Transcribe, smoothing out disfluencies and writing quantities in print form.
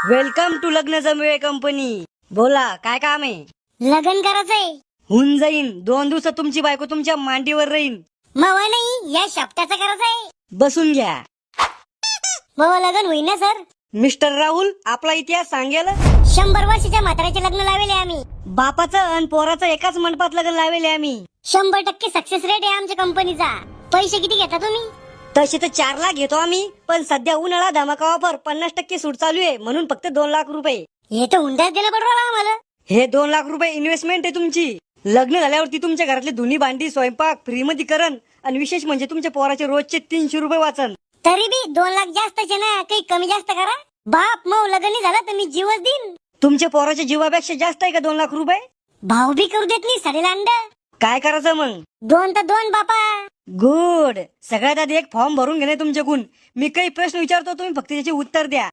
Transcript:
Welcome to लग्न जमवे company. बोला काय काम आहे? लग्न करायचंय. होऊन जाईन 2 दिवसात तुमची बायको तुमच्या मांडीवर राहीन. मग नाही या शब्दाचं करायचंय. बसून घ्या. मग लग्न होईन ना सर. मिस्टर राहुल आपला इतिहास सांगेल. 100 वर्षाच्या म्हाताऱ्याचे लग्न लावले आम्ही. बापाचं आणि पोराचं एकाच मंडपात लग्न लावले आम्ही. 100% सक्सेस रेट आहे आमच्या कंपनीचा. पैसे किती घेता तुम्ही? तसे तर 4 लाख घेतो आम्ही, पण सध्या उन्हाळा धमाका ऑफर 50% सूट चालू आहे म्हणून फक्त 2 लाख रुपये. हे तर हुंड्यात देणं पडलं आम्हाला. हे 2 लाख रुपये इन्व्हेस्टमेंट आहे तुमची. लग्न झाल्यावरती तुमच्या घरातली धुनी भांडी स्वयंपाक फ्री मध्ये करण आणि विशेष म्हणजे तुमच्या पोराचे रोजचे 300 रुपये वाचन. तरी बी 2 लाख जास्तच आहे ना. काही कमी जास्त करा. बाप मग लग्न नाही झालं तर मी जीवच देईन. तुमच्या पोराच्या जीवापेक्षा जास्त आहे का 2 लाख रुपये? भाव बी करू देत नाही साडेला अंड. काय करायचं मग? 2 तर 2 बापा. गुड. सगळ्यात आधी एक फॉर्म भरून घेणे तुमच्याकडून. मी काही प्रश्न विचारतो, तुम्ही फक्त त्याचे उत्तर द्या.